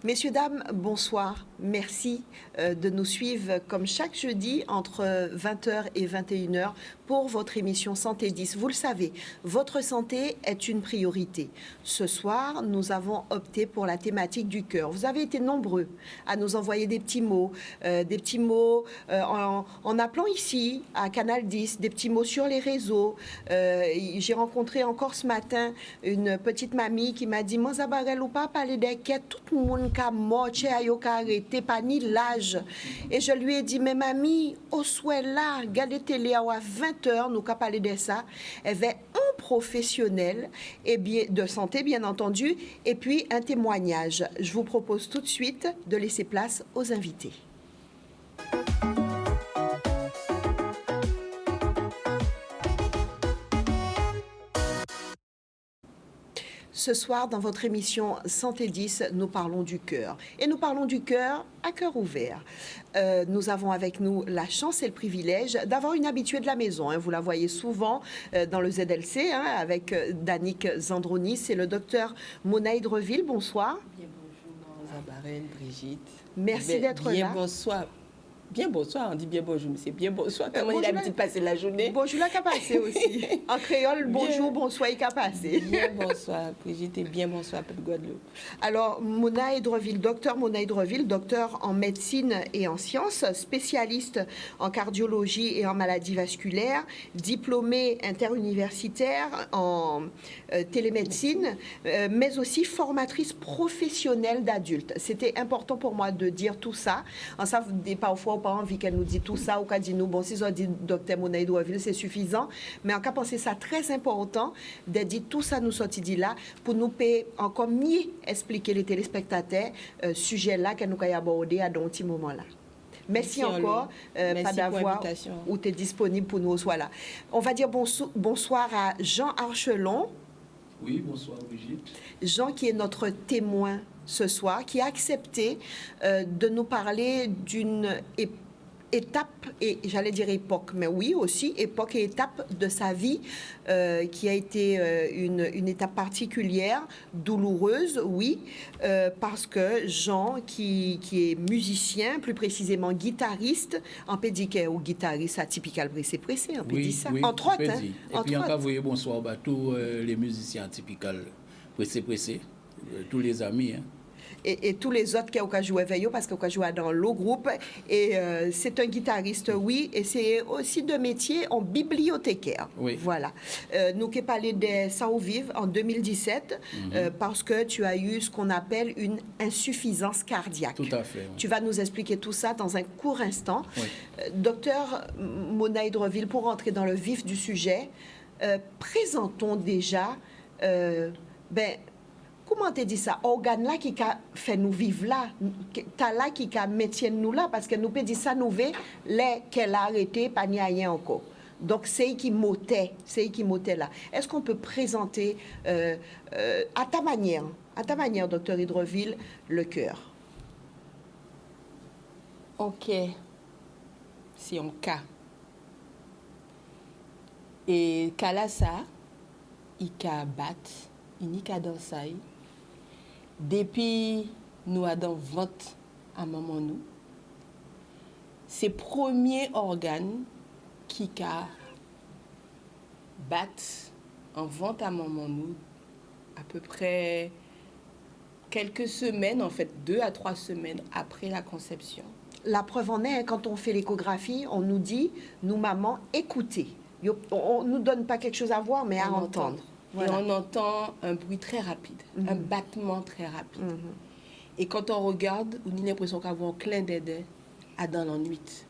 Messieurs, dames, bonsoir. Merci de nous suivre comme chaque jeudi entre 20h et 21h pour votre émission Santé 10. Vous le savez, votre santé est une priorité. Ce soir, nous avons opté pour la thématique du cœur. Vous avez été nombreux à nous envoyer des petits mots en appelant ici à Canal 10, des petits mots sur les réseaux. J'ai rencontré encore ce matin une petite mamie qui m'a dit « Moi, Zabarel ou pas parler des quêtes, tout le monde qui a mort, qui a arrêté, pas ni l'âge. » Et je lui ai dit « Mais mamie, au souhait là, regardez télé à 20h, nous qu'à parler de ça. » Elle avait un professionnel et bien, de santé, bien entendu, et puis un témoignage. Je vous propose tout de suite de laisser place aux invités. Ce soir, dans votre émission Santé 10, nous parlons du cœur. Et nous parlons du cœur à cœur ouvert. Nous avons avec nous la chance et le privilège d'avoir une habituée de la maison. Vous la voyez souvent dans le ZLC avec Danick Zandroni. C'est le docteur Mona Hydreville. Bonsoir. Bien bonjour, Zabarel, Brigitte. Merci d'être là. Bien bonsoir. Bien bonsoir, on dit bien bonjour, mais c'est bien bonsoir. Comment il a l'habitude de passer la journée? Bonjour, la qu'a passé aussi. En créole, bonjour, bonsoir, il a passé. Bien bonsoir, Brigitte, et bien bonsoir, Peuple Guadeloupe. Alors, Mona Hydreville, docteur Mona Hydreville, docteur en médecine et en sciences, spécialiste en cardiologie et en maladies vasculaires, diplômée interuniversitaire en télémédecine, mais aussi formatrice professionnelle d'adultes. C'était important pour moi de dire tout ça. En ça, parfois, pas envie qu'elle nous dise tout ça ou qu'elle dit nous, bon, si on dit docteur Mona Hydreville, c'est suffisant. Mais en cas, penser ça très important de dire tout ça nous sortit dit là pour nous payer encore mieux expliquer les téléspectateurs sujet là que nous avons abordé à un petit moment là. Merci encore pas d'avoir ou tu es disponible pour nous soit là. On va dire bonsoir à Jean Archelon. Oui, bonsoir Brigitte. Jean qui est notre témoin ce soir, qui a accepté de nous parler d'une étape, et j'allais dire époque, mais oui aussi, époque et étape de sa vie qui a été une étape particulière, douloureuse, oui, parce que Jean, qui est musicien, plus précisément guitariste, en pédiquet ou guitariste atypical pressé, on peut dire ça. Oui, entre autres, et puis encore, vous voyez, bonsoir à tous les musiciens atypical pressé, tous les amis, Et tous les autres qui ont joué avec eux, parce qu'ils ont joué dans le groupe. Et c'est un guitariste, oui, et c'est aussi de métier en bibliothécaire. Oui. Voilà. Nous qui parlé de Ça au Vive en 2017, parce que tu as eu ce qu'on appelle une insuffisance cardiaque. Tout à fait. Oui. Tu vas nous expliquer tout ça dans un court instant. Oui. Docteur Mona Hydreville, pour rentrer dans le vif du sujet, présentons déjà... comment t'es dit ça? Organe là qui a fait nous vivre là, t'as là qui a métier nous là, parce que nous peut dire ça nous veut les qu'elle a arrêté, pas ni rien encore. Donc c'est qui motait là. Est-ce qu'on peut présenter à ta manière, docteur Hydreville, le cœur? Ok, si on cas. Et cas là ça, il a battre, il n'y a danser. Depuis nous avons vente à maman nous, c'est le premier organe qui a battu en vente à maman nous à peu près quelques semaines, en fait 2 à 3 semaines après la conception. La preuve en est, quand on fait l'échographie, on nous dit, nous maman, écoutez. On ne nous donne pas quelque chose à voir, mais à entendre. Voilà. Et on entend un bruit très rapide, un battement très rapide. Et quand on regarde, on a l'impression qu'avoir un clin d'œil dans la nuit.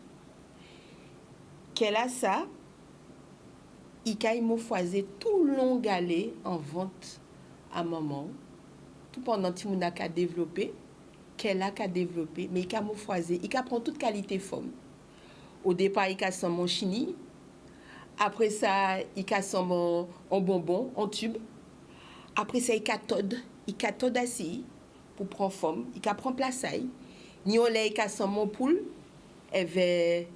Qu'elle a ça, il a mofoisé tout long galé en vente à maman, tout pendant que mon a développé, qu'elle a développé, mais il a mofoisé, il a prend toute qualité forme. Au départ, il a son mon chini. Après ça, il casse en bonbon, en tube. Après ça, il cathode assis pour prendre forme. Il prend place. Il casse en poule. Avait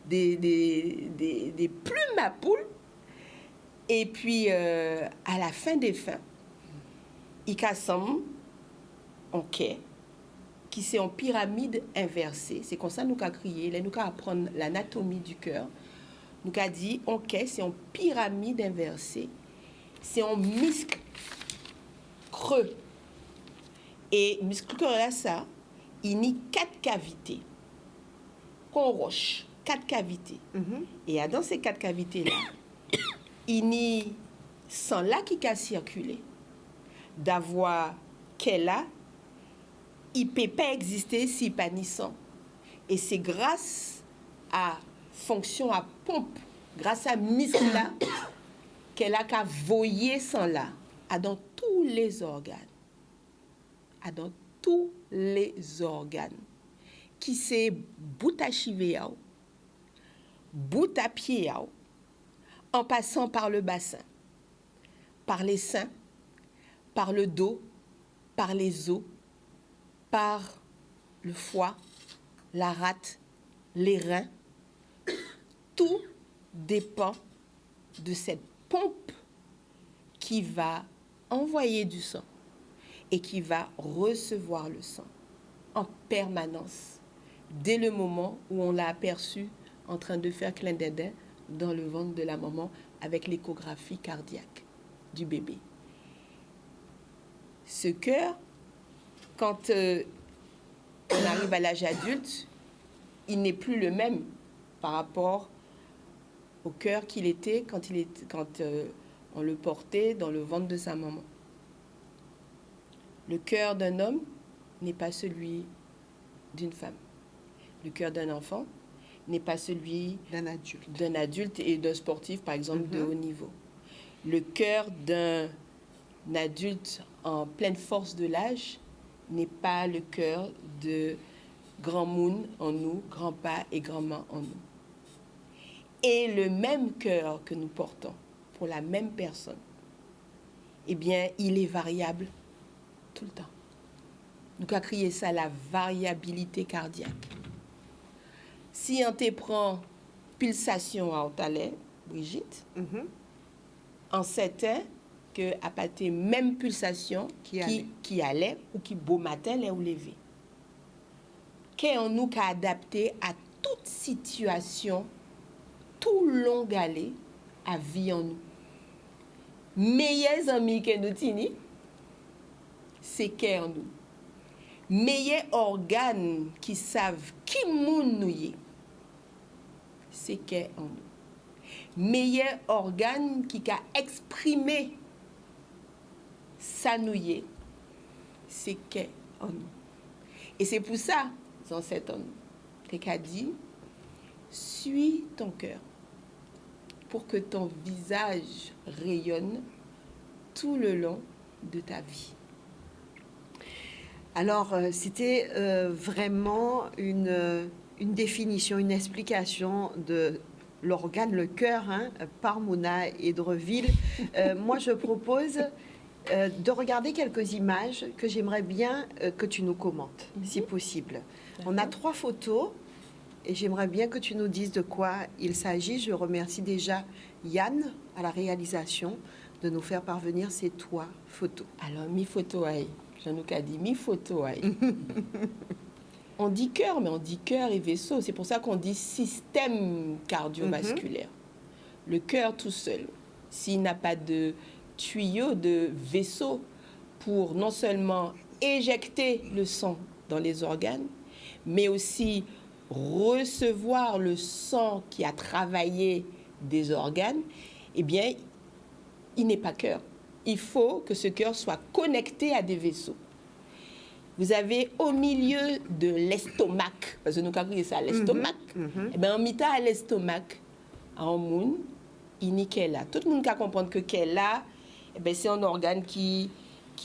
des plumes à poule. Et puis, à la fin des fins, il casse en quai. qui c'est en pyramide inversée. C'est comme ça nous avons crié, là nous avons apprendre l'anatomie du cœur. Nous avons dit, ok, c'est en pyramide inversée, c'est en muscle creux. Et muscle creux là, ça, il y a 4 cavités. Qu'on roche, 4 cavités. Et dans ces 4 cavités-là, il y a sang là qui a circulé, d'avoir qu'elle a, il ne peut pas exister s'il n'y a pas ni sang. Et c'est grâce à fonction à pompe, grâce à muscle là, qu'elle a qu'à voyer sang là, à dans tous les organes. À dans tous les organes. Qui c'est bout à chivé, bout à pied, en passant par le bassin, par les seins, par le dos, par les os, par le foie, la rate, les reins. Tout dépend de cette pompe qui va envoyer du sang et qui va recevoir le sang en permanence, dès le moment où on l'a aperçu en train de faire clin d'Indien dans le ventre de la maman avec l'échographie cardiaque du bébé. Ce cœur, quand on arrive à l'âge adulte, il n'est plus le même par rapport au cœur qu'il était quand on le portait dans le ventre de sa maman. Le cœur d'un homme n'est pas celui d'une femme. Le cœur d'un enfant n'est pas celui d'un adulte et d'un sportif, par exemple, de haut niveau. Le cœur d'un adulte en pleine force de l'âge n'est pas le cœur de grand moun en nous, grand-pa et grand-maman en nous. Et le même cœur que nous portons pour la même personne, eh bien, il est variable tout le temps. Nous avons crié ça la variabilité cardiaque. Si on te prend pulsation à Otalais, Brigitte, en certain que à partir même pulsation qui allait ou qui beau matin là ou levé. Qu'est-on nous qu'a adapté à toute situation, tout long aller à vie en nous. Meilleurs amis que nous tini, c'est qu'est en nous. Meilleurs organes qui savent qui moun nous y est, c'est qu'est en nous. Meilleur organe qui a exprimé ça nous y est, c'est qu'est en nous. Et c'est pour ça, dans cet homme, qu'il a dit, suis ton cœur pour que ton visage rayonne tout le long de ta vie. Alors, c'était vraiment une définition, une explication de l'organe, le cœur, par Mona Edreville. Moi, je propose de regarder quelques images que j'aimerais bien que tu nous commentes, si possible. On a 3 photos et j'aimerais bien que tu nous dises de quoi il s'agit. Je remercie déjà Yann à la réalisation de nous faire parvenir ces 3 photos. Alors, mi photo aïe. Jean-Luc a dit mi photo aïe. On dit cœur, mais on dit cœur et vaisseau. C'est pour ça qu'on dit système cardiovasculaire. Le cœur tout seul, s'il n'a pas de tuyau, de vaisseau pour non seulement éjecter le sang dans les organes, mais aussi recevoir le sang qui a travaillé des organes, eh bien, il n'est pas cœur. Il faut que ce cœur soit connecté à des vaisseaux. Vous avez au milieu de l'estomac, parce que nous avons appris ça, l'estomac, eh bien, on met à l'estomac, en moun, il n'y a là. Tout le monde comprend que qu'elle là, eh bien, c'est un organe qui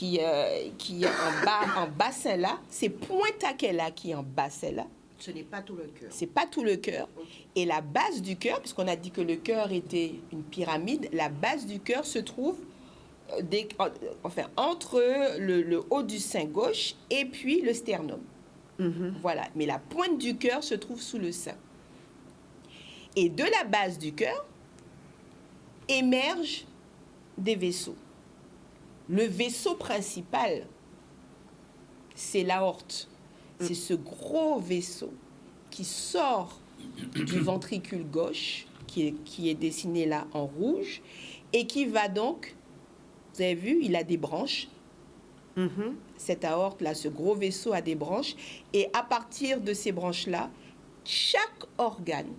est en bassin là, c'est pointe à qu'elle là qui est en bassin là. Ce n'est pas tout le cœur. C'est pas tout le cœur. Et la base du cœur, puisqu'on a dit que le cœur était une pyramide, la base du cœur se trouve entre le haut du sein gauche et puis le sternum. Voilà. Mais la pointe du cœur se trouve sous le sein. Et de la base du cœur émergent des vaisseaux. Le vaisseau principal, c'est l'aorte. C'est ce gros vaisseau qui sort du ventricule gauche, qui est dessiné là en rouge, et qui va donc, vous avez vu, il a des branches. Cette aorte là, ce gros vaisseau a des branches, et à partir de ces branches-là, chaque organe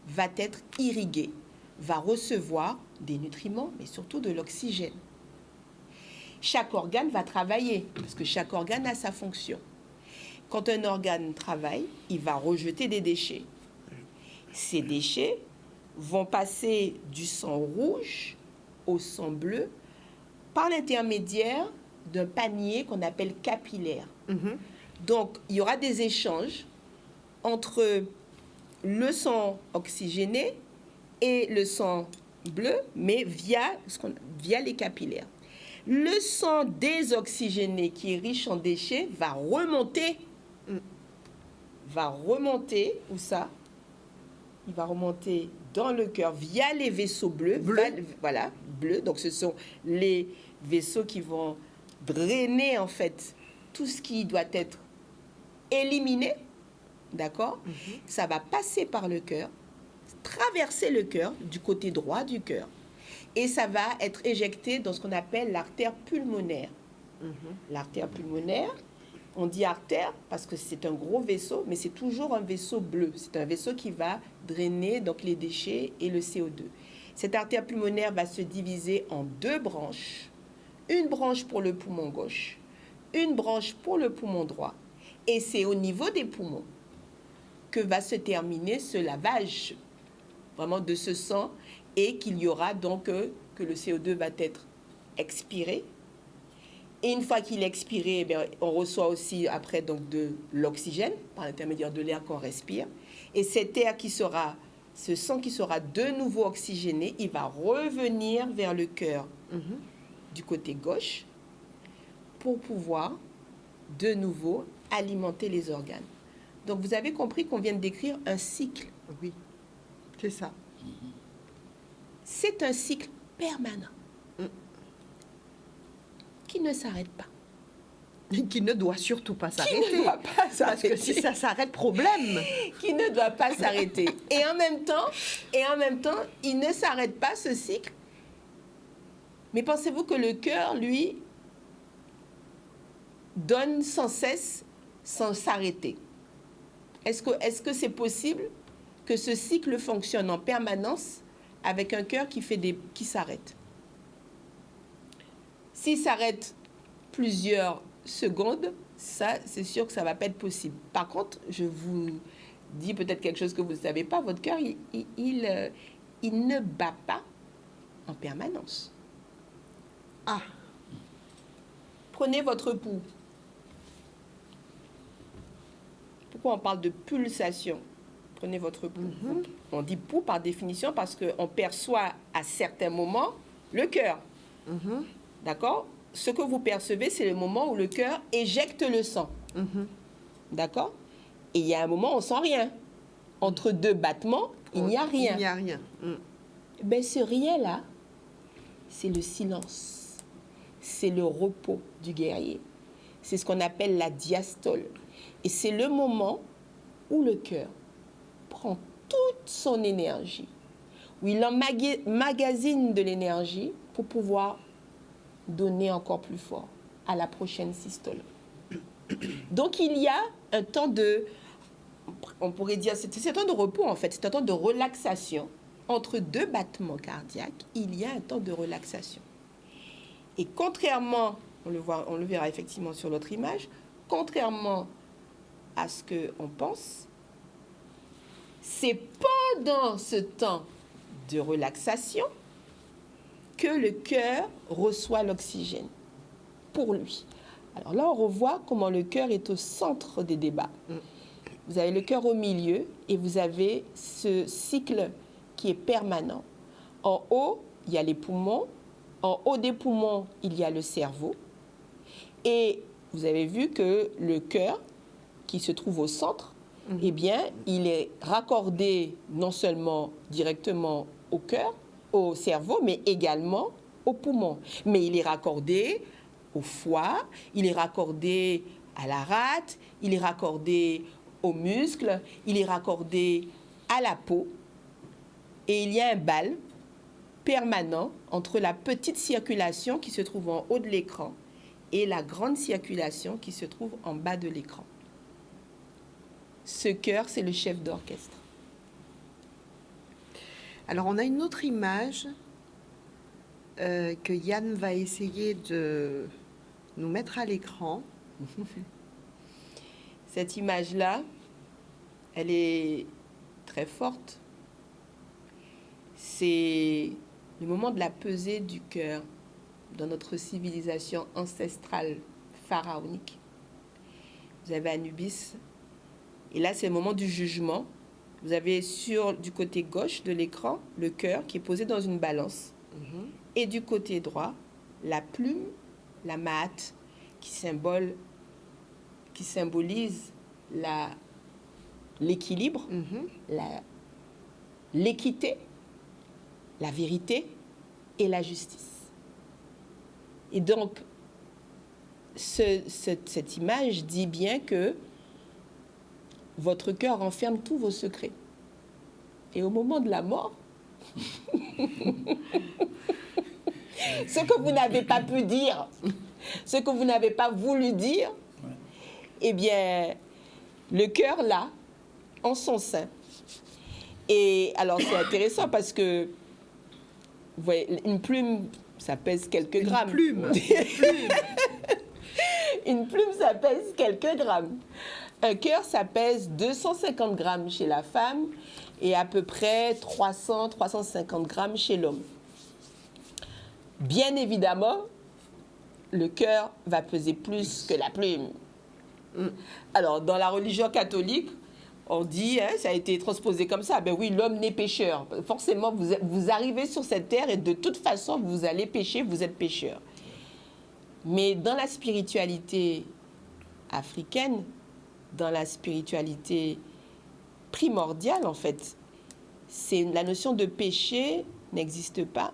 va être irrigué, va recevoir des nutriments, mais surtout de l'oxygène. Chaque organe va travailler, parce que chaque organe a sa fonction. Quand un organe travaille, il va rejeter des déchets. Ces déchets vont passer du sang rouge au sang bleu par l'intermédiaire d'un panier qu'on appelle capillaire. Donc, il y aura des échanges entre le sang oxygéné et le sang bleu, mais via les capillaires. Le sang désoxygéné, qui est riche en déchets, va remonter. Où ça? Il va remonter dans le cœur via les vaisseaux bleus. Voilà, bleus. Donc, ce sont les vaisseaux qui vont drainer, en fait, tout ce qui doit être éliminé. D'accord? Ça va passer par le cœur, traverser le cœur du côté droit du cœur. Et ça va être éjecté dans ce qu'on appelle l'artère pulmonaire. L'artère pulmonaire, on dit artère parce que c'est un gros vaisseau, mais c'est toujours un vaisseau bleu. C'est un vaisseau qui va drainer donc les déchets et le CO2. Cette artère pulmonaire va se diviser en 2 branches. Une branche pour le poumon gauche, une branche pour le poumon droit. Et c'est au niveau des poumons que va se terminer ce lavage vraiment de ce sang, et qu'il y aura donc que le CO2 va être expiré. Et une fois qu'il est expiré, eh bien, on reçoit aussi après donc de l'oxygène par l'intermédiaire de l'air qu'on respire. Et cet air ce sang qui sera de nouveau oxygéné, il va revenir vers le cœur du côté gauche pour pouvoir de nouveau alimenter les organes. Donc vous avez compris qu'on vient de décrire un cycle. Oui, c'est ça. C'est un cycle permanent qui ne s'arrête pas. Qui ne doit surtout pas s'arrêter. Qui ne doit pas Parce s'arrêter. que si ça s'arrête, problème. Qui ne doit pas s'arrêter. Et en même temps, il ne s'arrête pas, ce cycle. Mais pensez-vous que le cœur, lui, donne sans cesse, sans s'arrêter? Est-ce que c'est possible que ce cycle fonctionne en permanence avec un cœur qui s'arrête? S'il s'arrête plusieurs secondes, ça, c'est sûr que ça ne va pas être possible. Par contre, je vous dis peut-être quelque chose que vous ne savez pas, votre cœur, il ne bat pas en permanence. Ah, Prenez votre pouls. Pourquoi on parle de pulsation? Prenez votre pouls. On dit pouls par définition parce qu'on perçoit à certains moments le cœur. D'accord? Ce que vous percevez, c'est le moment où le cœur éjecte le sang. D'accord? Et il y a un moment où on ne sent rien. Entre 2 battements, il n'y a rien. Il n'y a rien. Ben, ce rien-là, c'est le silence. C'est le repos du guerrier. C'est ce qu'on appelle la diastole. Et c'est le moment où le cœur prend toute son énergie, où il emmagasine de l'énergie pour pouvoir donner encore plus fort à la prochaine systole. Donc il y a un temps on pourrait dire, c'est un temps de repos en fait, c'est un temps de relaxation. Entre 2 battements cardiaques, il y a un temps de relaxation. Et contrairement, on le verra effectivement sur l'autre image, contrairement à ce qu'on pense, c'est pendant ce temps de relaxation que le cœur reçoit l'oxygène pour lui. Alors là, on revoit comment le cœur est au centre des débats. Vous avez le cœur au milieu et vous avez ce cycle qui est permanent. En haut, il y a les poumons. En haut des poumons, il y a le cerveau. Et vous avez vu que le cœur, qui se trouve au centre, eh bien, il est raccordé non seulement directement au cœur, au cerveau, mais également aux poumons. Mais il est raccordé au foie, il est raccordé à la rate, il est raccordé aux muscles, il est raccordé à la peau. Et il y a un bal permanent entre la petite circulation qui se trouve en haut de l'écran et la grande circulation qui se trouve en bas de l'écran. Ce cœur, c'est le chef d'orchestre. Alors, on a une autre image que Yann va essayer de nous mettre à l'écran. Cette image-là, elle est très forte. C'est le moment de la pesée du cœur dans notre civilisation ancestrale pharaonique. Vous avez Anubis, et là c'est le moment du jugement. Vous avez du côté gauche de l'écran le cœur qui est posé dans une balance, et du côté droit la plume, la mate, qui symbolise l'équilibre, l'équité, la vérité et la justice. Et donc, cette image dit bien que votre cœur renferme tous vos secrets. Et au moment de la mort, ce que vous n'avez pas pu dire, ce que vous n'avez pas voulu dire, eh bien, le cœur, là, en son sein. Et alors, c'est intéressant parce que, vous voyez, une plume, ça pèse quelques grammes. Une plume, ça pèse quelques grammes. Un cœur, ça pèse 250 grammes chez la femme et à peu près 300-350 grammes chez l'homme. Bien évidemment, le cœur va peser plus que la plume. Alors, dans la religion catholique, on dit, ça a été transposé comme ça, ben oui, l'homme n'est pécheur. Forcément, vous arrivez sur cette terre et de toute façon, vous allez pécher, vous êtes pécheur. Mais dans la spiritualité africaine, dans la spiritualité primordiale, en fait, la notion de péché n'existe pas.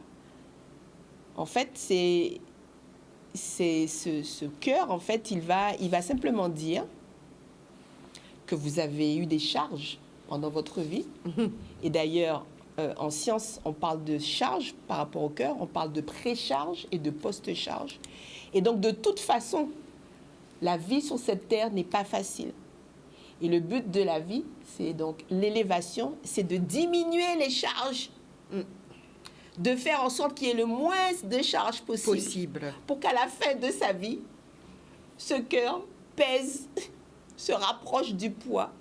En fait, c'est ce cœur, en fait, il va simplement dire que vous avez eu des charges pendant votre vie. Et d'ailleurs, en science, on parle de charge par rapport au cœur, on parle de pré-charge et de post-charge. Et donc, de toute façon, la vie sur cette terre n'est pas facile. Et le but de la vie, c'est donc l'élévation, c'est de diminuer les charges, de faire en sorte qu'il y ait le moins de charges possible. Pour qu'à la fin de sa vie, ce cœur pèse, se rapproche du poids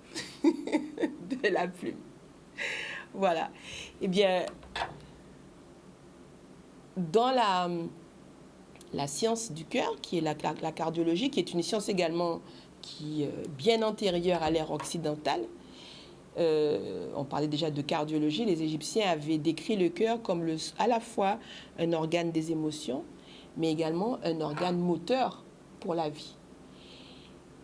de la plume. Voilà. Eh bien, dans la science du cœur, qui est la cardiologie, qui est une science également qui est bien antérieure à l'ère occidentale, on parlait déjà de cardiologie, les Égyptiens avaient décrit le cœur comme à la fois un organe des émotions, mais également un organe moteur pour la vie.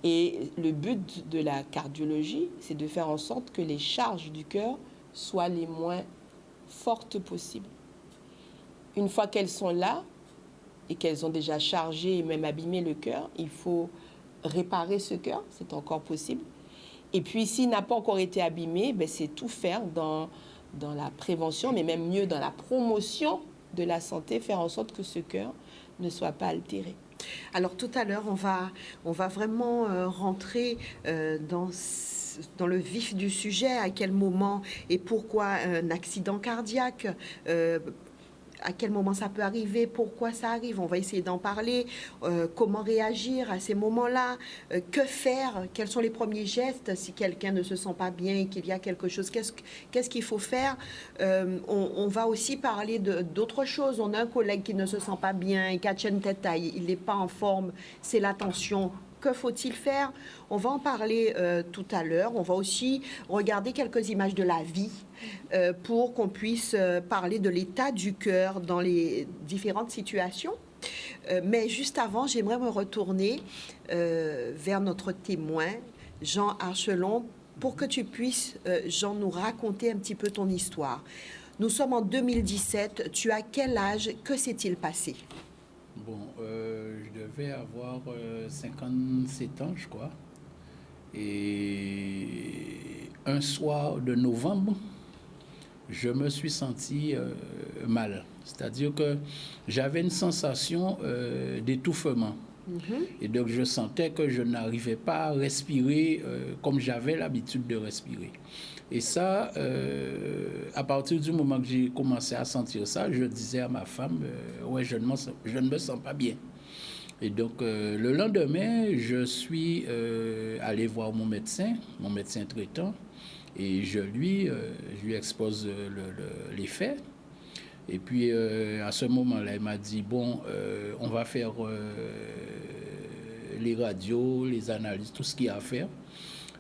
Et le but de la cardiologie, c'est de faire en sorte que les charges du cœur soient les moins fortes possibles. Une fois qu'elles sont là, et qu'elles ont déjà chargé et même abîmé le cœur, il faut réparer ce cœur, c'est encore possible. Et puis, s'il n'a pas encore été abîmé, ben, c'est tout faire dans la prévention, mais même mieux dans la promotion de la santé, faire en sorte que ce cœur ne soit pas altéré. Alors, tout à l'heure, on va vraiment rentrer dans le vif du sujet, à quel moment et pourquoi un accident cardiaque, à quel moment ça peut arriver, pourquoi ça arrive. On va essayer d'en parler, comment réagir à ces moments-là, que faire, quels sont les premiers gestes si quelqu'un ne se sent pas bien et qu'il y a quelque chose, qu'est-ce qu'il faut faire. On va aussi parler d'autres choses. On a un collègue qui ne se sent pas bien, il catch une tête, il n'est pas en forme, c'est la tension. Que faut-il faire? On va en parler tout à l'heure. On va aussi regarder quelques images de la vie pour qu'on puisse parler de l'état du cœur dans les différentes situations. Mais juste avant, j'aimerais me retourner vers notre témoin, Jean Archelon, pour que tu puisses, Jean, nous raconter un petit peu ton histoire. Nous sommes en 2017. Tu as quel âge? Que s'est-il passé? Bon, je devais avoir 57 ans, je crois. Et un soir de novembre, je me suis senti mal. C'est-à-dire que j'avais une sensation d'étouffement. Et donc, je sentais que je n'arrivais pas à respirer comme j'avais l'habitude de respirer. Et ça, à partir du moment que j'ai commencé à sentir ça, je disais à ma femme, ouais, je ne me sens pas bien. Et donc, le lendemain, je suis allé voir mon médecin traitant, et je lui expose les faits. Et puis, à ce moment-là, il m'a dit, bon, on va faire les radios, les analyses, tout ce qu'il y a à faire.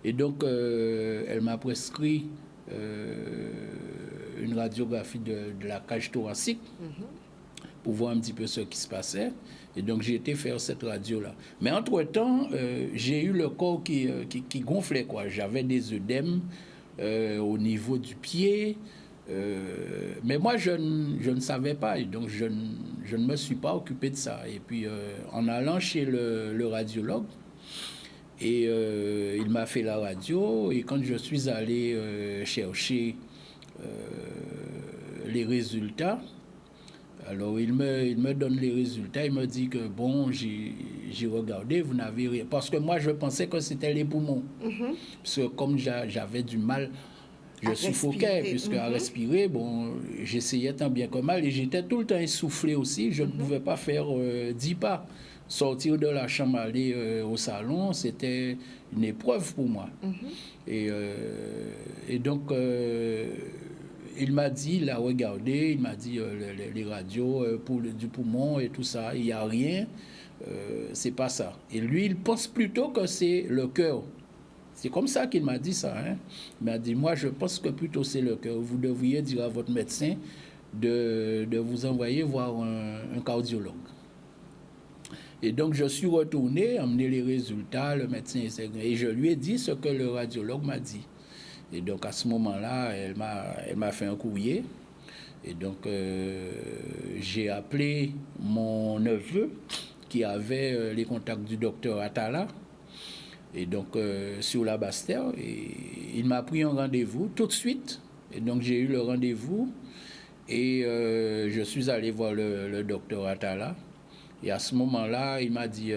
Et donc, elle m'a prescrit une radiographie de la cage thoracique pour voir un petit peu ce qui se passait. Et donc, j'ai été faire cette radio-là. Mais entre-temps, j'ai eu le corps qui gonflait, quoi. J'avais des œdèmes au niveau du pied. Mais moi, je ne savais pas. Et donc, je ne me suis pas occupé de ça. Et puis, en allant chez le radiologue, et il m'a fait la radio. Et quand je suis allé chercher les résultats, alors il me donne les résultats. Il me dit que bon, j'ai regardé, vous n'avez rien. Parce que moi, je pensais que c'était les poumons. Parce que comme j'avais du mal, je suffoquais, puisque à respirer, bon, j'essayais tant bien que mal. Et j'étais tout le temps essoufflé aussi. Je ne pouvais pas faire 10 pas. Sortir de la chambre, aller au salon, c'était une épreuve pour moi. Et donc, il m'a dit, il a regardé, il m'a dit les radios du poumon et tout ça, il n'y a rien, c'est pas ça. Et lui, il pense plutôt que c'est le cœur. C'est comme ça qu'il m'a dit ça. Hein. Il m'a dit, moi, je pense que plutôt c'est le cœur. Vous devriez dire à votre médecin de vous envoyer voir un cardiologue. Et donc, je suis retourné, emmener les résultats, le médecin, et je lui ai dit ce que le radiologue m'a dit. Et donc, à ce moment-là, elle m'a fait un courrier. Et donc, j'ai appelé mon neveu, qui avait les contacts du docteur Atala, et donc, sur la Basse-Terre. Et il m'a pris un rendez-vous tout de suite. Et donc, j'ai eu le rendez-vous. Et je suis allé voir le docteur Atala. Et à ce moment-là, il m'a dit,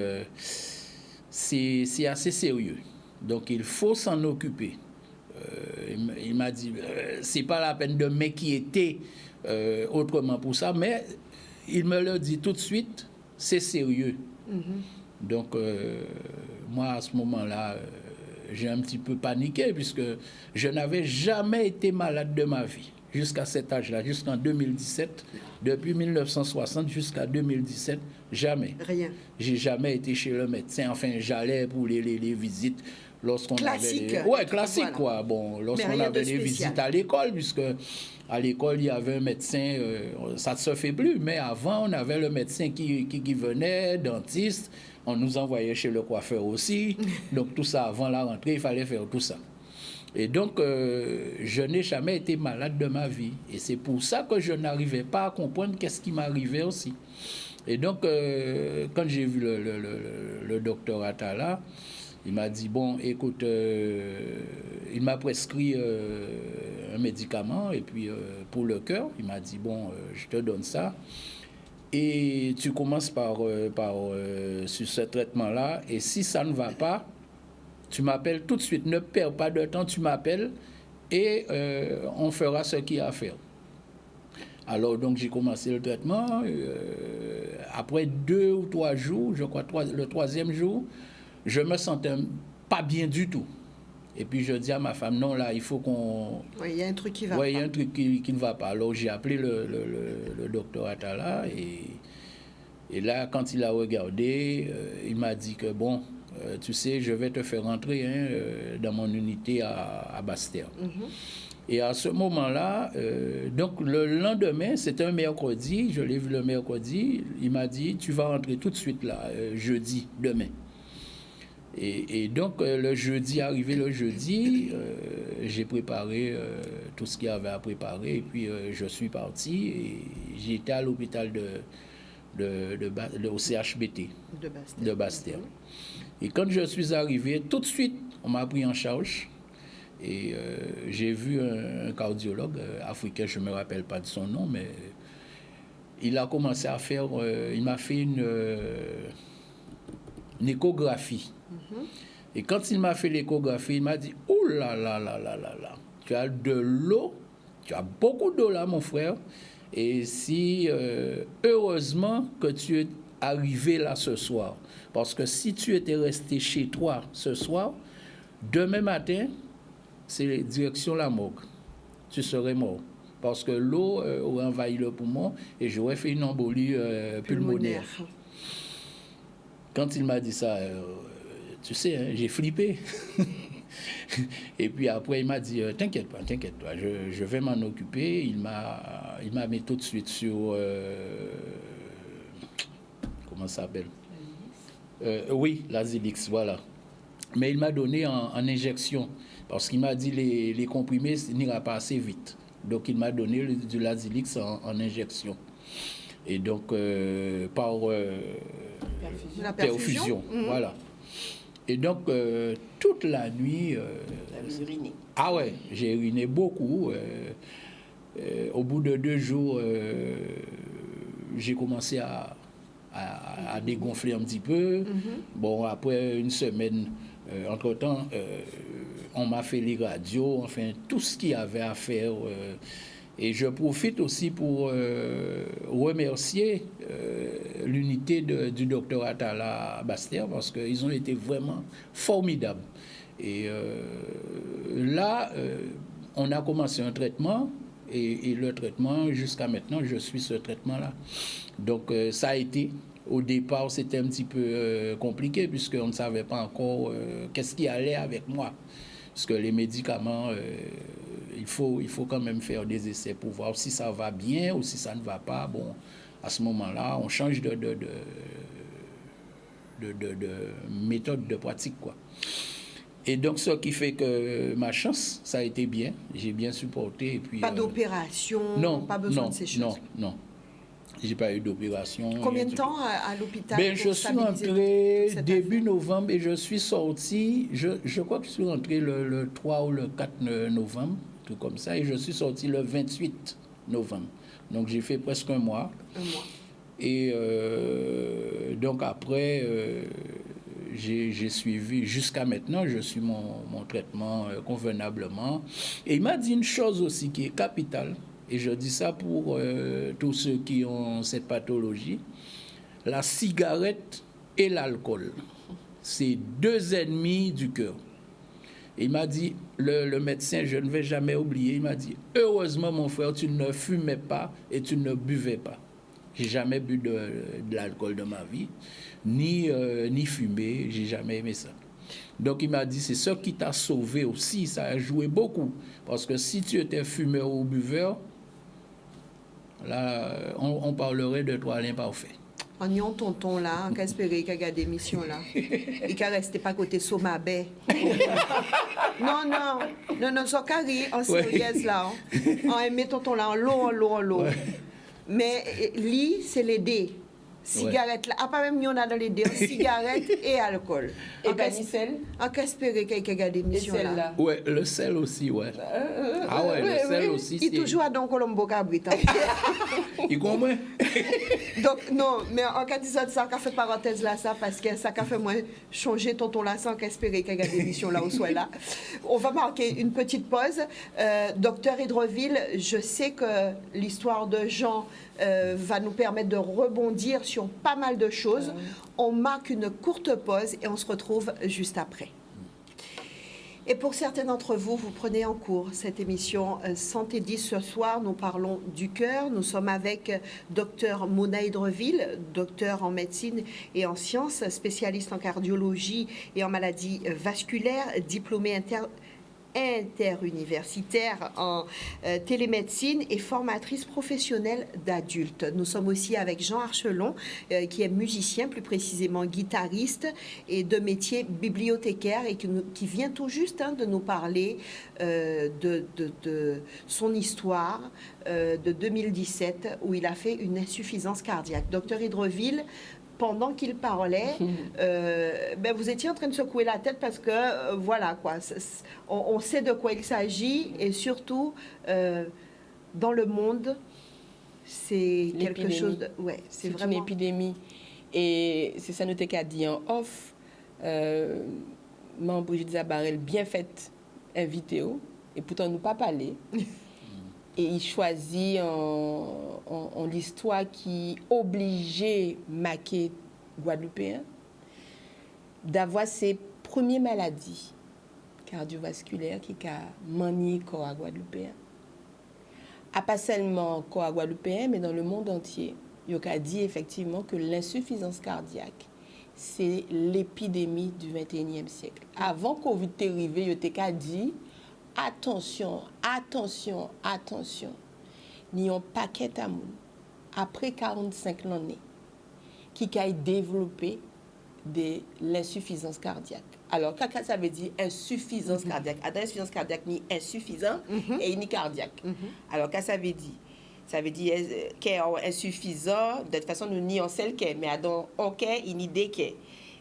c'est assez sérieux. Donc, il faut s'en occuper. Il m'a dit, c'est pas la peine de m'inquiéter autrement pour ça, mais il me le dit tout de suite, c'est sérieux. Donc, moi, à ce moment-là, j'ai un petit peu paniqué, puisque je n'avais jamais été malade de ma vie. Jusqu'à cet âge-là, jusqu'en 2017, depuis 1960 jusqu'à 2017, jamais. Rien. J'ai jamais été chez le médecin. Enfin, j'allais pour les visites lorsqu'on classique. avait... Ouais, classique, voilà. Quoi. Bon, lorsqu'on avait des visites à l'école, puisque à l'école, il y avait un médecin, ça ne se fait plus, mais avant, on avait le médecin qui venait, dentiste, on nous envoyait chez le coiffeur aussi. Donc, tout ça, avant la rentrée, il fallait faire tout ça. Et donc, je n'ai jamais été malade de ma vie. Et c'est pour ça que je n'arrivais pas à comprendre qu'est-ce qui m'arrivait aussi. Et donc, quand j'ai vu le docteur Atala, il m'a dit, bon, écoute, il m'a prescrit un médicament, et puis pour le cœur, il m'a dit, bon, je te donne ça. Et tu commences par sur ce traitement-là, et si ça ne va pas, tu m'appelles tout de suite, ne perds pas de temps, tu m'appelles et on fera ce qu'il y a à faire. Alors donc j'ai commencé le traitement, après 2 ou 3 jours, je crois le 3e jour, je me sentais pas bien du tout. Et puis je dis à ma femme, non là il faut qu'on... Oui, il y a un truc qui va pas. Oui, il y a un truc qui ne va pas. Alors j'ai appelé le docteur Atala et là quand il a regardé, il m'a dit que bon... tu sais, je vais te faire rentrer dans mon unité à Basse-Terre. Et à ce moment-là, donc le lendemain, c'était un mercredi, je l'ai vu le mercredi, il m'a dit, tu vas rentrer tout de suite là, jeudi, demain. Et donc, arrivé le jeudi, j'ai préparé tout ce qu'il y avait à préparer, et puis je suis parti, et j'étais à l'hôpital au CHBT De de Basse-Terre. Et quand je suis arrivé, tout de suite, on m'a pris en charge. Et j'ai vu un cardiologue africain, je ne me rappelle pas de son nom, mais il a commencé à faire, il m'a fait une échographie. Et quand il m'a fait l'échographie, il m'a dit, oh là là là là là là, tu as de l'eau, tu as beaucoup d'eau là, mon frère. Et si, heureusement que tu es arrivé là ce soir, parce que si tu étais resté chez toi ce soir, demain matin, c'est direction la morgue. Tu serais mort. Parce que l'eau aurait envahi le poumon et j'aurais fait une embolie pulmonaire. Quand il m'a dit ça, tu sais, hein, j'ai flippé. Et puis après, il m'a dit, t'inquiète pas, je vais m'en occuper. Il m'a mis tout de suite sur... comment ça s'appelle? Oui, l'Azilix, voilà. Mais il m'a donné en injection, parce qu'il m'a dit les comprimés n'ira pas assez vite. Donc il m'a donné du Lazilix en injection. Et donc par perfusion. Voilà. Et donc toute la nuit... uriné. Ah ouais, j'ai uriné beaucoup. Au bout de 2 jours, j'ai commencé à dégonfler un petit peu. Bon, après une semaine, entre-temps, on m'a fait les radios, enfin, tout ce qu'il y avait à faire. Et je profite aussi pour remercier l'unité du docteur Atala Basse-Terre parce qu'ils ont été vraiment formidables. Et là, on a commencé un traitement et le traitement, jusqu'à maintenant, je suis ce traitement-là. Donc, ça a été... Au départ, c'était un petit peu compliqué puisqu'on ne savait pas encore qu'est-ce qui allait avec moi. Parce que les médicaments, il faut quand même faire des essais pour voir si ça va bien ou si ça ne va pas. Bon, à ce moment-là, on change de méthode de pratique, quoi. Et donc, ce qui fait que ma chance, ça a été bien. J'ai bien supporté. Et puis, pas d'opération, pas besoin de ces choses. Non. J'ai pas eu d'opération. Combien de temps à l'hôpital? Je suis rentré début novembre et je suis sorti, je crois que je suis rentré le 3 ou le 4 novembre, tout comme ça, et je suis sorti le 28 novembre. Donc j'ai fait presque un mois. Et donc après, j'ai suivi, jusqu'à maintenant, je suis mon traitement convenablement. Et il m'a dit une chose aussi qui est capitale. Et je dis ça pour tous ceux qui ont cette pathologie. La cigarette et l'alcool, c'est 2 ennemis du cœur. Il m'a dit, le médecin, je ne vais jamais oublier, il m'a dit, heureusement mon frère, tu ne fumais pas et tu ne buvais pas. J'ai jamais bu de l'alcool de ma vie, ni fumé, j'ai jamais aimé ça. Donc il m'a dit, c'est ce qui t'a sauvé aussi, ça a joué beaucoup. Parce que si tu étais fumeur ou buveur, là, on parlerait de toi l'imparfait. On y a un tonton là, on a espéré qu'il y a des missions là. Il ne restait pas côté Somabé. Non, ça carré en sérieuse là. On aimait tonton là en l'eau. Ouais. Mais lui, c'est les dés. Cigarette là, pas même il y en a dans les deux, cigarette et alcool. Et canicelle. On peut espérer qu'il y a des missions là. Ouais, le sel aussi, ouais. Le sel aussi. Il toujours dans Colombo Cabrit. Il comprend. Donc non, mais en cas de ça, on fait parenthèse là ça parce que ça a fait moi changer tonton là sans qu'espérer qu'il y a des missions là au soit là. On va marquer une petite pause. Docteur Hydreville, je sais que l'histoire de Jean va nous permettre de rebondir sur pas mal de choses. On marque une courte pause et on se retrouve juste après. Et pour certains d'entre vous, vous prenez en cours cette émission Santé 10. Ce soir, nous parlons du cœur. Nous sommes avec Dr Mona Hydreville, docteur en médecine et en sciences, spécialiste en cardiologie et en maladies vasculaires, diplômée interuniversitaire en télémédecine et formatrice professionnelle d'adultes. Nous sommes aussi avec Jean Archelon, qui est musicien, plus précisément guitariste et de métier bibliothécaire et qui vient tout juste de nous parler de son histoire de 2017 où il a fait une insuffisance cardiaque. Docteur Hydreville, pendant qu'il parlait, vous étiez en train de secouer la tête parce que, voilà, quoi, on sait de quoi il s'agit et surtout, dans le monde, c'est quelque chose de... Ouais, c'est vraiment... une épidémie. Et c'est ça, nous t'ai dit en off, membre Brigitte Zabarel, bien faite, invité, et pourtant nous pas parlé. Et il choisit en l'histoire qui obligeait Maquet Guadeloupéen d'avoir ses premières maladies cardiovasculaires qui a manié corps à Guadeloupéen. Pas seulement corps à Guadeloupéen, mais dans le monde entier. Il a dit effectivement que l'insuffisance cardiaque, c'est l'épidémie du 21e siècle. Avant Covid arrivé, il a dit attention, attention, attention. Ni un paquet à moun, après 45 l'année, qui a développé de l'insuffisance cardiaque. Alors, qu'est-ce ça veut dire insuffisance cardiaque? Insuffisance cardiaque, ni insuffisant et ni cardiaque. Alors, qu'est-ce que ça veut dire? Ça veut dire qu'il est insuffisant, de toute façon, nous ni en celle qui est, mais dans OK, il n'y a idée qui est.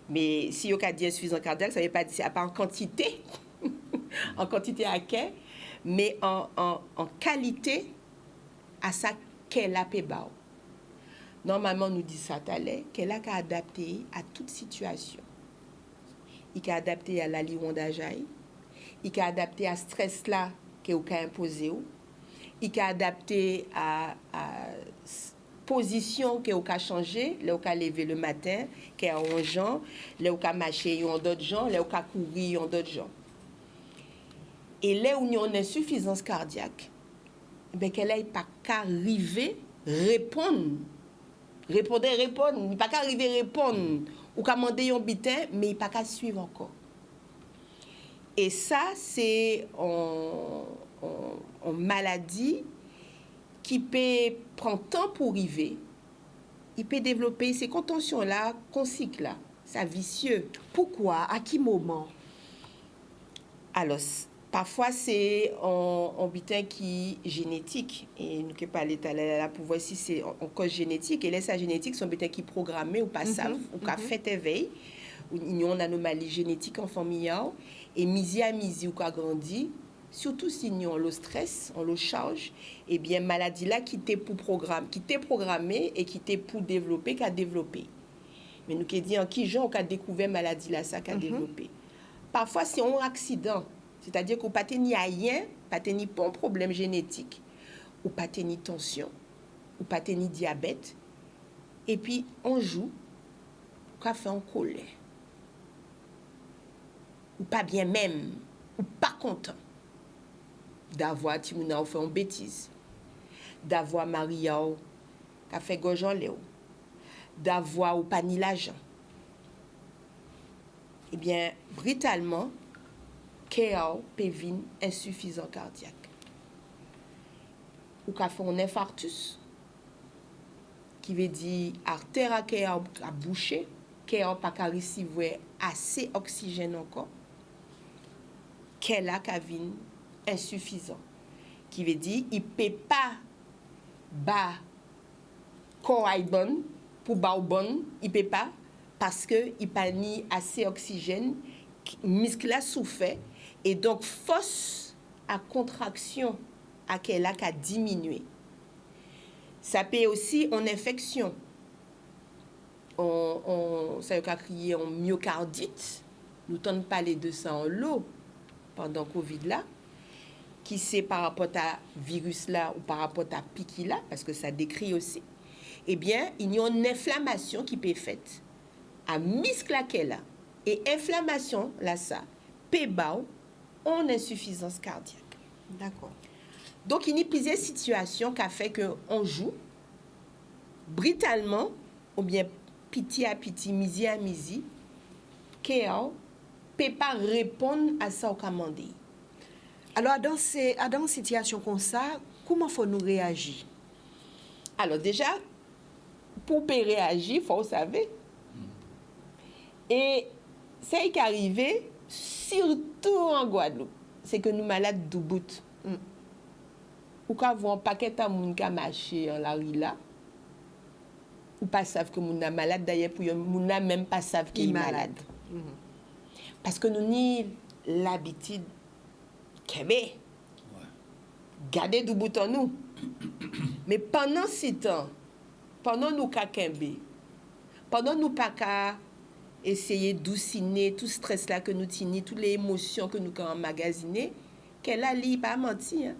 Mais si on a dit insuffisant cardiaque, ça ne veut pas dire c'est pas en quantité. En quantité à quai, mais en qualité à ça qu'elle a payé. Normalement, nous dit ça qu'elle a qu'à adapter à toute situation. Il a adapté à la lion d'Ajaï, il a adapté à stress là qu'il a imposé, il a adapté à position qu'il a changé, là où a levé le matin, qu'il a en gens, là où a marché en d'autres gens, là où a couru en d'autres gens. Et là où il y a une insuffisance cardiaque, qu'elle n'a pas qu'à arriver répondre. Il n'a pas qu'à arriver répondre. Ou qu'à demander un bitin, mais il n'a pas qu'à suivre encore. Et ça, c'est une maladie qui peut prendre temps pour arriver. Il peut développer ces contentions-là, concycles-là. C'est vicieux. Pourquoi? À quel moment? Alors, parfois, c'est un butin qui est génétique. Et nous ne pouvons pas aller là pour voir si c'est en cause génétique. Et là, sa génétique, c'est un butin qui est programmé ou pas savent, ou qui a fait éveil. Il y a une anomalie génétique en famille. Et misi à misi, ou qui a grandi, surtout si nous avons le stress, on le charge, et bien, maladie là qui était programmée et qui était pour développer, qui a développé. Mais nous qui dit en qui genre qu'a découvert maladie là, ça qu'a développé. Parfois, c'est un accident. C'est-à-dire qu'on n'a ni rien, pas ni bon problème génétique, ou pas ni tension, ou pas ni diabète. Et puis, on joue, on fait en colère. Ou pas bien même, ou pas content d'avoir Timouna fait une bêtise, d'avoir Maria qui a fait gorge en léo, d'avoir ou pas ni l'argent. Eh bien, brutalement, KO pévin insuffisant cardiaque. Ou qu'a fait un infarctus, qui veut dire artère à KO a bouché, KO pas qu'à recevoir assez oxygène encore, qu'elle a kavin insuffisant, qui veut dire il peut pas bas corps bon pour bas bon, il peut pas parce que il pas ni assez oxygène, muscle là souffert. Et donc, force à contraction à qu'elle a qu'à diminuer. Ça peut aussi en infection. Ça a crié en myocardite. Nous t'en parler de ça en l'eau pendant Covid là, qui c'est par rapport à virus là ou par rapport à piqui là, parce que ça décrit aussi. Eh bien, il y a une inflammation qui peut être faite à muscle là qu'elle a. Et inflammation là ça, pébao, en insuffisance cardiaque. D'accord. Donc, il y a plusieurs situations qui ont fait qu'on joue brutalement, ou bien petit à petit, misi à misi, qu'on ne peut pas répondre à ça au commandé. Alors, dans une situation comme ça, comment faut-nous réagir? Alors déjà, pour réagir, il faut savoir. Et ça qui est arrivé, surtout en Guadeloupe, c'est que nous malades du bout. Ou quand vous un paquet de monde qui a marché en la rue là, ou pas savent que moun est malade, d'ailleurs pour moun n'a même pas savent qu'il est malade. Parce que nous ni l'habitude kebe garder du bout en nous. Mais pendant ce temps, pendant nous ka kembe, pendant nous pas ka essayer d'ouciner tout stress là que nous tini, toutes les émotions que nous avons emmagasinées, qu'elle a li pas menti hein.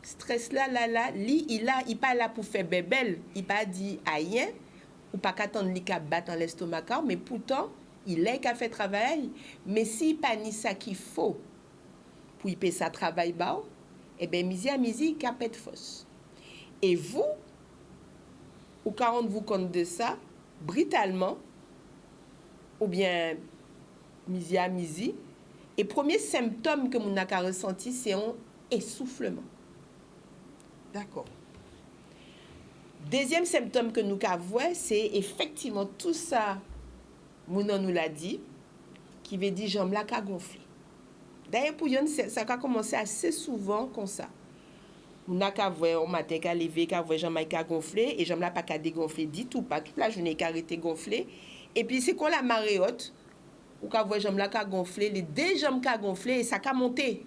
Stress là li il pas là pour faire bébel, il pas dit rien ou pas qu'attendre li ka battre dans l'estomac mais pourtant il est qu'à faire travail mais si pas ni ça qu'il faut pour y payer ça travail ba et ben misi ka pète fausse. Et vous ou quand on vous compte de ça brutalement ou bien misi et premier symptôme que mon a ressenti c'est un essoufflement. D'accord. Deuxième symptôme que nous avons, c'est effectivement tout ça, Mounan nous l'a dit, qui veut dire jambe là qu'a gonflé. D'ailleurs, pour yon, ça a commencé assez souvent comme ça. On a qu'à voir au matin qu'à lever, qu'à voir jambe qu'a gonflé, et jambe là pas qu'à dégonfler, dit tout pas, toute la journée qu'a arrêté gonfler. Et puis c'est qu'on la marée haute, ou qu'à voir jambe là qu'a gonflé, les deux jambes qu'a gonflé, et ça qu'a monté.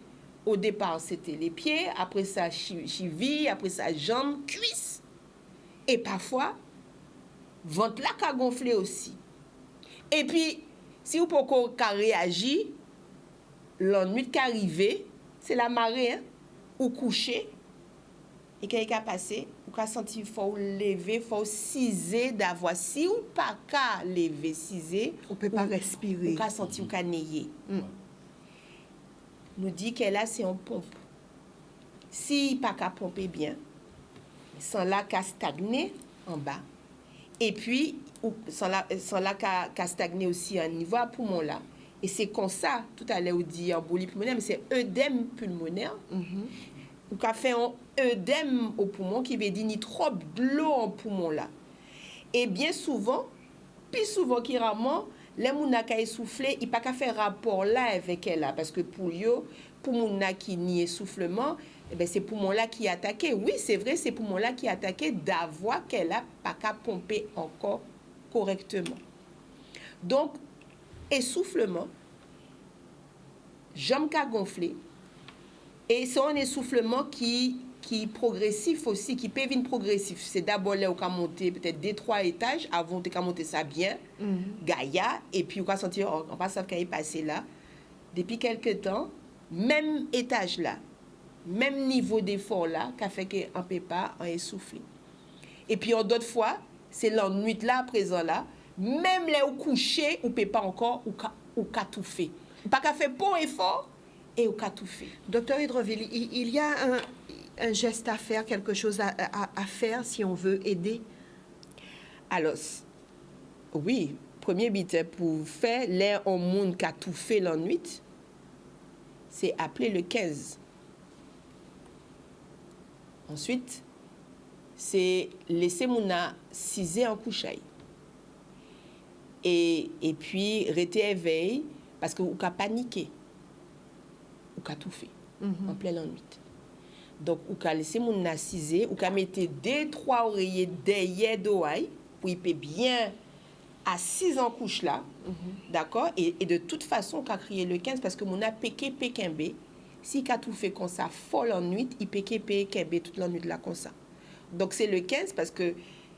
Au départ, c'était les pieds, après ça, cheville, après ça, jambes, cuisses. Et parfois, ventre là qui a gonflé aussi. Et puis, si vous pouvez réagir, la nuit qui arrive, c'est la marée, hein, ou coucher, et quand il a passé, vous avez senti qu'il faut lever, il faut ciser d'avoir. Si vous pas qu'à lever, ciser, On ne peut pas respirer. vous avez senti qu'il faut nailler. Nous dit qu'elle a c'est en pompe. Si pas qu'à pomper bien, sans là qu'à stagner en bas. Et puis sans là qu'à stagner aussi en niveau à poumon là. Et c'est comme ça, tout à l'heure on dit embolie pulmonaire, mais c'est œdème pulmonaire. Ou qu'a fait un œdème au poumon qui veut dire ni trop de l'eau en poumon là. Et bien souvent, plus souvent qu'il rarement les moun ka essoufflé, il pas qu'à faire rapport là avec elle là parce que pour moun qui ni essoufflement, eh ben c'est poumon là qui attaqué. Oui, c'est vrai, c'est poumon là qui attaqué d'avoir qu'elle a pas qu'à pomper encore correctement. Donc essoufflement, jambe qu'a gonflé et c'est un essoufflement qui progressif aussi, qui peut venir progressif. C'est d'abord là où on monter peut-être 2-3 étages avant de monter ça bien, Gaïa, et puis on va sentir, on va savoir qu'il est passé là. Depuis quelques temps, même étage là, même niveau d'effort là, qu'a fait qu'on ne peut pas en essouffler. Et puis d'autres fois, c'est la nuit là, présent là, même là où coucher, on ne peut pas encore, ou qu'à tout faire. Pas qu'à faire bon effort, et ou qu'à tout faire. Docteur Hydroville, il y a un geste à faire, quelque chose à faire si on veut aider? Alors, oui, premier but pour faire l'air au monde qui a tout fait la nuit, c'est appeler le 15. Ensuite, c'est laisser mouna ciser en couchaille. Et puis, rester éveillé parce que vous avez paniqué. Vous avez tout fait en pleine la nuit. Donc, vous avez laissé mon assiser, vous avez mis 2-3 oreillers derrière d'oreille pour y peut bien assis en couche là. D'accord? Et de toute façon, vous avez crié le 15 parce que mon a péqué péquembe. Si vous avez tout fait comme ça, folle en nuit, il péqué péquembe toute la nuit là comme ça. Donc, c'est le 15 parce que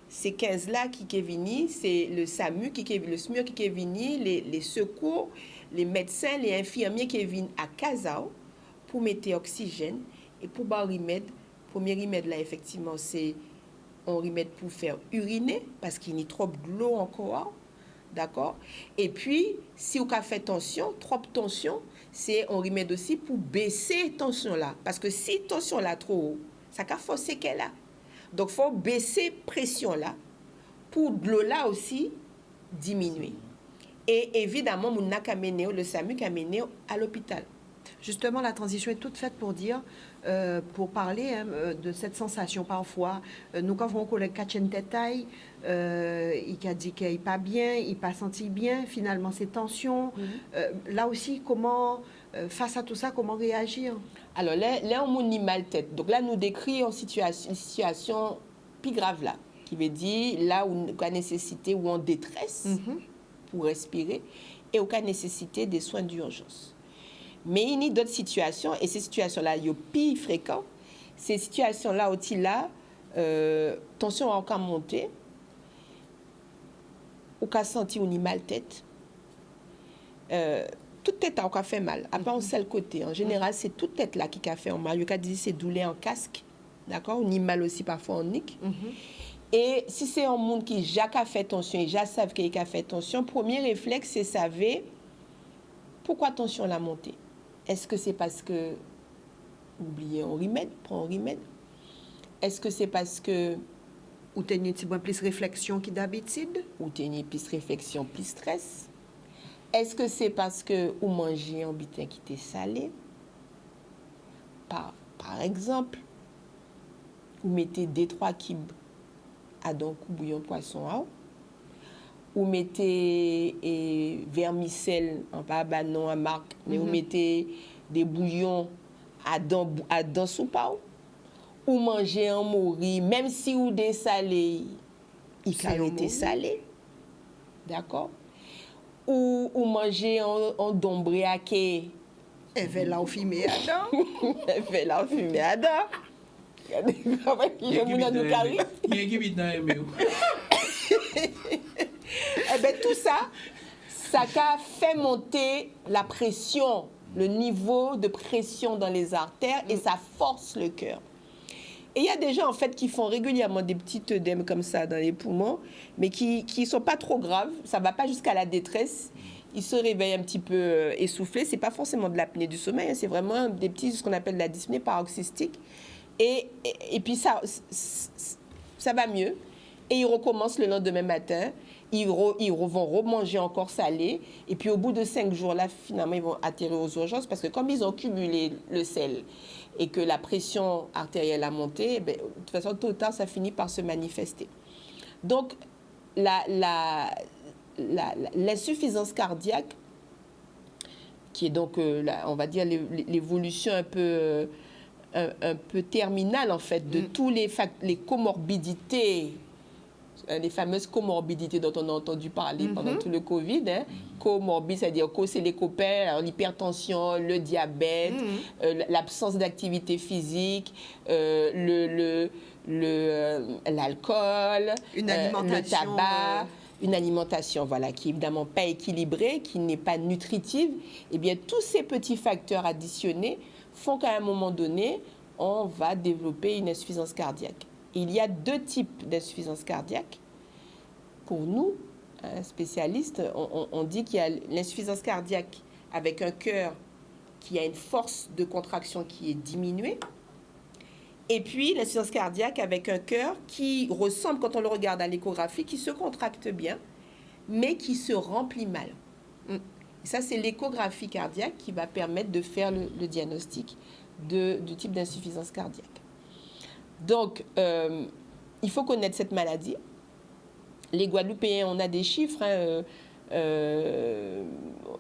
ces 15 là qui est venu, c'est le SAMU, le SMUR qui est venu, les secours, les médecins, les infirmiers qui viennent à Kazao pour mettre oxygène et pour boire remède. Premier remède là effectivement c'est un remède pour faire uriner parce qu'il y a trop de l'eau encore, d'accord. Et puis si vous avez fait tension, trop de tension, c'est un remède aussi pour baisser tension là parce que si tension là trop haut, ça va forcer qu'elle a. Donc faut baisser pression là pour de l'eau là aussi diminuer. Et évidemment, mon n'a qu'à mener le SAMU qu'à mener à l'hôpital. Justement, la transition est toute faite pour dire, pour parler de cette sensation parfois. Nous, quand on collègue Kachin Tetaï, il a dit qu'il n'est pas bien, il n'est pas senti bien, finalement, ces tensions. Là aussi, comment, face à tout ça, comment réagir? Alors, là, on dit mal tête. Donc là, nous décrit une situation plus grave là, qui veut dire là où il y a nécessité ou en détresse pour respirer et aucune nécessité des soins d'urgence. Mais il y a d'autres situations, et ces situations-là, il y a plus fréquent. Ces situations-là, aussi là, tension a encore monté, ou qu'a senti on y mal tête. Toute tête a encore fait mal. Après, on sait le côté. En général, c'est toute tête là qui a fait mal. Il y a dit c'est douleur en casque, d'accord. On y mal aussi parfois en nique. Et si c'est un monde qui a fait tension, et déjà savent qu'il a fait tension, premier réflexe, c'est savoir pourquoi tension l'a montée. Est-ce que c'est parce que oubliez un remède, prends un remède? Est-ce que c'est parce que ou t'as une plus réflexion qui d'habitude? Ou t'as une plus réflexion, plus stress? Est-ce que c'est parce que vous mangez un butin qui t'est salé? Par exemple, vous mettez 2-3 kibs à d'un coup bouillon poisson à eau. Vous mettez vermicelle, en pas non à marque, mais vous mettez des bouillons à dans soupe à eau. Ou mangez un mori, même si vous dessalez, il a été salé. D'accord? Ou mangez un dombré à quai. Elle va là au fumé à dents. Elle va là au fumé à dents. Regardez, il y a nous carré. Il y a qui vit dans les murs. Eh bien, tout ça, ça a fait monter la pression, le niveau de pression dans les artères et ça force le cœur. Et il y a des gens, en fait, qui font régulièrement des petites œdèmes comme ça dans les poumons, mais qui ne sont pas trop graves. Ça ne va pas jusqu'à la détresse. Ils se réveillent un petit peu essoufflés. Ce n'est pas forcément de l'apnée du sommeil. Hein, c'est vraiment des petits, ce qu'on appelle la dyspnée paroxystique. Et puis, ça va mieux. Et ils recommencent le lendemain matin. Ils vont remanger encore salé. Et puis, au bout de 5 jours, là, finalement, ils vont atterrir aux urgences parce que comme ils ont cumulé le sel et que la pression artérielle a monté, de toute façon, tôt ou tard, ça finit par se manifester. Donc, l'insuffisance cardiaque, qui est donc, on va dire, l'évolution un peu terminale, en fait, de tous les comorbidités, les fameuses comorbidités dont on a entendu parler pendant tout le Covid. Hein. Comorbide, c'est-à-dire c'est les copains, l'hypertension, le diabète, l'absence d'activité physique, l'alcool, le tabac, une alimentation qui n'est évidemment pas équilibrée, qui n'est pas nutritive. Eh bien, tous ces petits facteurs additionnés font qu'à un moment donné, on va développer une insuffisance cardiaque. Il y a 2 types d'insuffisance cardiaque. Pour nous, spécialistes, on dit qu'il y a l'insuffisance cardiaque avec un cœur qui a une force de contraction qui est diminuée. Et puis l'insuffisance cardiaque avec un cœur qui ressemble, quand on le regarde à l'échographie, qui se contracte bien, mais qui se remplit mal. Et ça, c'est l'échographie cardiaque qui va permettre de faire le diagnostic du type d'insuffisance cardiaque. Donc, il faut connaître cette maladie. Les Guadeloupéens, on a des chiffres.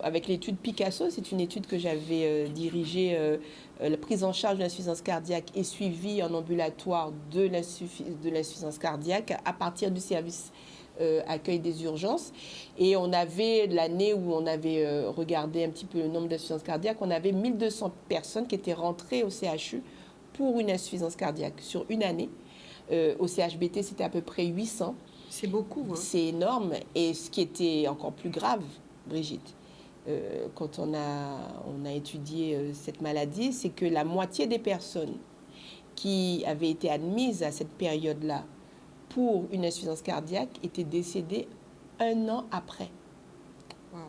Avec l'étude Picasso, c'est une étude que j'avais dirigée, la prise en charge de l'insuffisance cardiaque et suivie en ambulatoire de l'insuffisance cardiaque à partir du service accueil des urgences. Et on avait, l'année où on avait regardé un petit peu le nombre d'insuffisances cardiaques, on avait 1200 personnes qui étaient rentrées au CHU pour une insuffisance cardiaque sur une année. Au CHBT, c'était à peu près 800. C'est beaucoup. Hein. C'est énorme. Et ce qui était encore plus grave, Brigitte, quand on a étudié cette maladie, c'est que la moitié des personnes qui avaient été admises à cette période-là pour une insuffisance cardiaque étaient décédées 1 an après. Wow.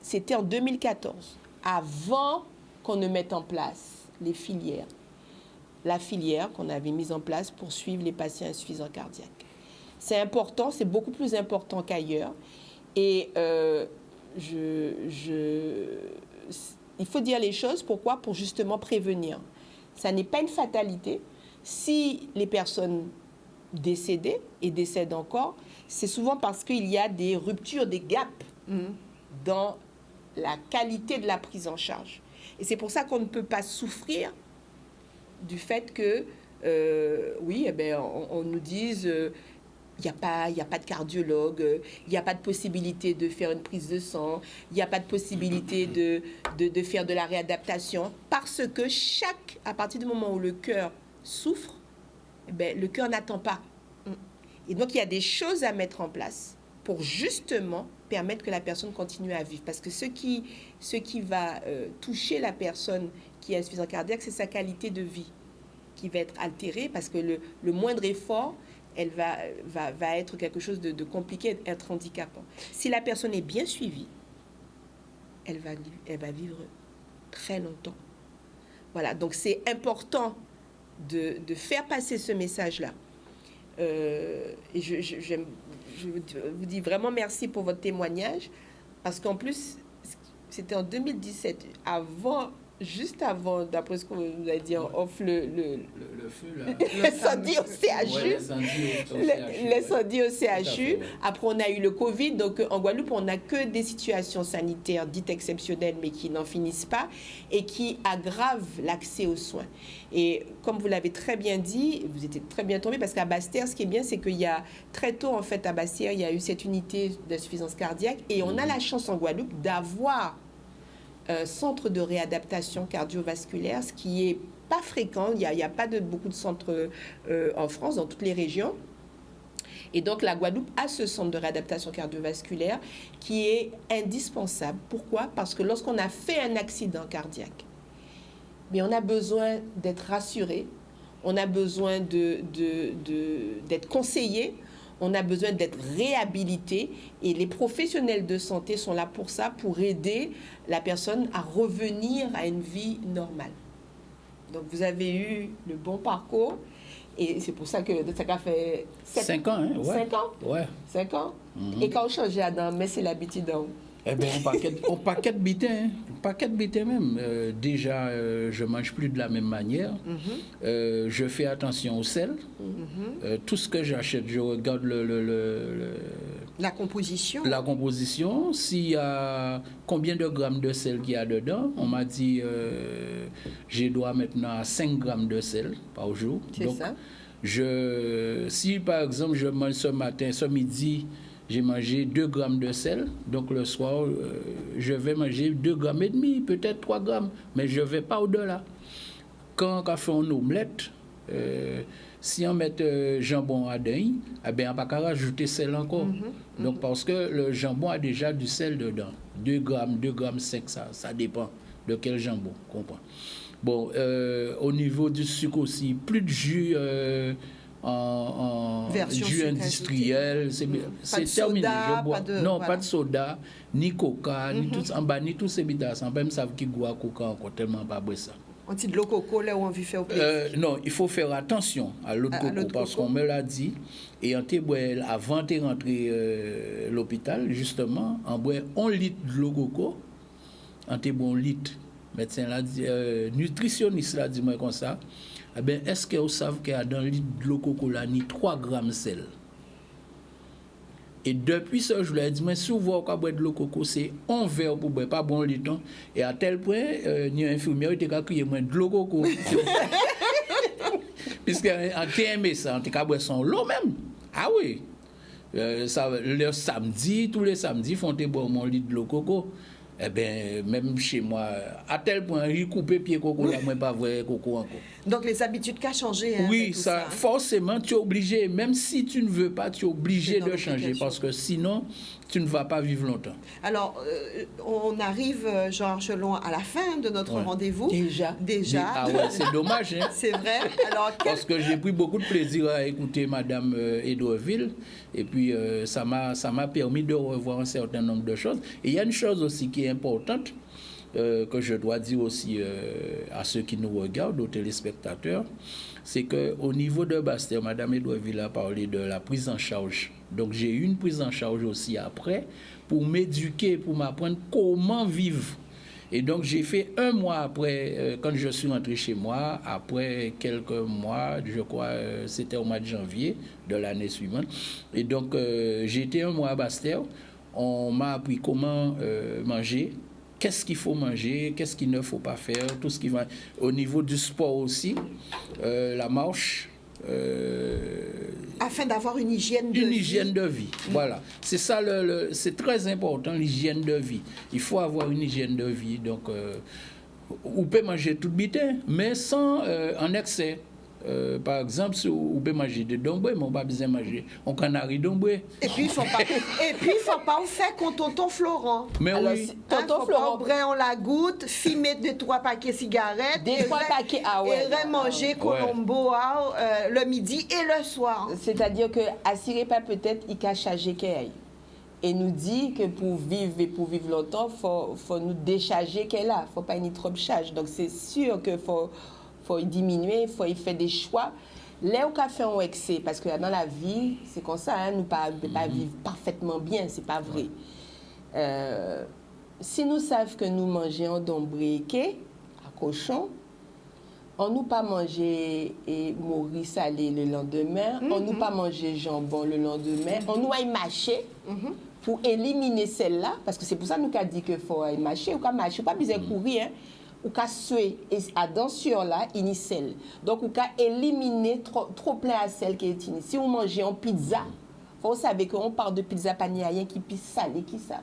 C'était en 2014, avant qu'on ne mette en place les filières. La filière qu'on avait mise en place pour suivre les patients insuffisants cardiaques. C'est important, c'est beaucoup plus important qu'ailleurs. Et il faut dire les choses. Pourquoi? Pour justement prévenir. Ça n'est pas une fatalité. Si les personnes décédées et décèdent encore, c'est souvent parce qu'il y a des ruptures, des gaps dans la qualité de la prise en charge. Et c'est pour ça qu'on ne peut pas souffrir du fait que, oui, eh bien, on nous dise... il n'y a pas de cardiologue, il n'y a pas de possibilité de faire une prise de sang, il n'y a pas de possibilité de faire de la réadaptation, parce que à partir du moment où le cœur souffre, eh bien, le cœur n'attend pas. Et donc, il y a des choses à mettre en place pour justement permettre que la personne continue à vivre. Parce que ce qui va toucher la personne qui a insuffisance cardiaque, c'est sa qualité de vie qui va être altérée, parce que le moindre effort, elle va être quelque chose de compliqué, être handicapant. Si la personne est bien suivie, elle va vivre très longtemps. Voilà, donc c'est important de faire passer ce message-là. Et je vous dis vraiment merci pour votre témoignage, parce qu'en plus, c'était en 2017, juste avant, d'après ce qu'on nous a dit en off, le feu, là. L'incendie au CHU. Ouais, l'incendie au CHU. Ouais. Après, on a eu le Covid. Donc, en Guadeloupe, on n'a que des situations sanitaires dites exceptionnelles, mais qui n'en finissent pas et qui aggravent l'accès aux soins. Et comme vous l'avez très bien dit, vous étiez très bien tombé, parce qu'à Basse-Terre, ce qui est bien, c'est qu'il y a très tôt, en fait, à Basse-Terre, il y a eu cette unité d'insuffisance cardiaque. Et on a la chance en Guadeloupe d'avoir un centre de réadaptation cardiovasculaire, ce qui est pas fréquent. Il n'y a pas beaucoup de centres en France, dans toutes les régions. Et donc, la Guadeloupe a ce centre de réadaptation cardiovasculaire qui est indispensable. Pourquoi? Parce que lorsqu'on a fait un accident cardiaque, mais on a besoin d'être rassuré, on a besoin d'être conseillé, on a besoin d'être réhabilité, et les professionnels de santé sont là pour ça, pour aider la personne à revenir à une vie normale. Donc, vous avez eu le bon parcours, et c'est pour ça que ça a fait 5 ans, hein? Ouais. 5 ans? Ouais. 5 ans? Et quand on change à mais c'est l'habitude. Eh bien, on paquet de bitin, même. Déjà, je mange plus de la même manière. Je fais attention au sel. Tout ce que j'achète, je regarde la composition. La composition. S'il y a combien de grammes de sel qu'il y a dedans, on m'a dit je dois maintenant 5 grammes de sel par jour. C'est donc, ça. Si par exemple je mange ce midi, j'ai mangé 2 grammes de sel, donc le soir, je vais manger 2 grammes et demi, peut-être 3 grammes, mais je ne vais pas au-delà. Quand on fait une omelette, si on met jambon à deuil, eh bien, on ne va pas rajouter sel encore. Donc, parce que le jambon a déjà du sel dedans. 2 grammes 5, ça dépend de quel jambon, comprends. Bon, au niveau du sucre aussi, plus de jus en jus industriel, c'est terminé. Pas de soda, ni coca, ni tous ces bitas. On même savent qui boit coca encore tellement pas boire ça. On dit de l'eau coco là où on veut faire au plaisir. Non, il faut faire attention à l'eau de coco parce qu'on me l'a dit. Et avant de rentrer à l'hôpital, justement, on boit 1 litre de l'eau coco. On te boit 1 litre. Médecin l'a dit, nutritionniste l'a dit moi comme ça. Eh bien, est-ce que vous savez qu'il y a dans le litre de l'eau coco là, ni 3 grammes de sel? Et depuis ce jour, je dis, mais si vous voyez qu'on boit de l'eau coco, c'est 1 verre pour boire, pas bon litre. Et à tel point, ni infirmière était qu'à crier de l'eau coco. Puisque en TME, ça, on était qu'à boire son l'eau même. Ah oui. Le samedi, tous les samedis, font boire mon litre de l'eau coco. Eh bien, même chez moi, à tel point, il coupe pied coco, là, moi, pas vrai coco encore. Donc, les habitudes qu'a changé. Hein, oui, ça, forcément, tu es obligé, même si tu ne veux pas, tu es obligé de changer, parce que sinon, tu ne vas pas vivre longtemps. Alors, on arrive, Georges Long, à la fin de notre rendez-vous. Déjà. Ah ouais, c'est dommage, hein. C'est vrai. Alors, parce que j'ai pris beaucoup de plaisir à écouter Madame Edouardville, et puis ça m'a permis de revoir un certain nombre de choses. Et il y a une chose aussi qui est importante, que je dois dire aussi à ceux qui nous regardent, aux téléspectateurs, c'est qu'au niveau de Basse-Terre, Mme Edouardville a parlé de la prise en charge. Donc j'ai eu une prise en charge aussi après pour m'éduquer, pour m'apprendre comment vivre. Et donc, j'ai fait 1 mois après, quand je suis rentré chez moi, après quelques mois, je crois, c'était au mois de janvier de l'année suivante. Et donc, j'ai été 1 mois à Basse-Terre. On m'a appris comment manger, qu'est-ce qu'il faut manger, qu'est-ce qu'il ne faut pas faire, tout ce qui va. Au niveau du sport aussi, la marche. Afin d'avoir une hygiène de vie. Une hygiène de vie, voilà. C'est ça, c'est très important, l'hygiène de vie. Il faut avoir une hygiène de vie. Donc, on peut manger tout bitin, mais sans en excès. Par exemple, si on peut manger des dombrés, mais on n'a pas besoin de manger un canari dombré. Et puis, il ne faut pas vous faire comme tonton Florent. Mais Alors, oui. tonton Faut Florent, pas on la goutte, fumer 2-3 paquets de cigarettes. Des 3 paquets, Et manger Colombo le midi et le soir. c'est-à-dire que assurez pas peut-être il a chargé qu'elle et nous dit que pour vivre longtemps faut nous décharger qu'elle a, faut pas ni trop de charge. Donc c'est sûr que faut diminuer, faut y faire des choix. Là où on fait un excès, parce que dans la vie c'est comme ça, hein, nous pas vivre parfaitement bien, c'est pas vrai. Si nous savons que nous mangeons dombriquet à cochon, on nous pas manger et mourir salé le lendemain, on nous pas manger jambon le lendemain, on nous aille mâcher pour éliminer celle-là, parce que c'est pour ça nous qu'a dit que faut aille mâcher ou qu'à mâcher, pas besoin de courir, hein, ou qu'à suer et à dansure là initial. Donc ou qu'à éliminer trop plein à celle qui est initiée. Si vous mangez en pizza, faut savoir qu'on parle de pizza panéaïen qui pisse salé qui ça.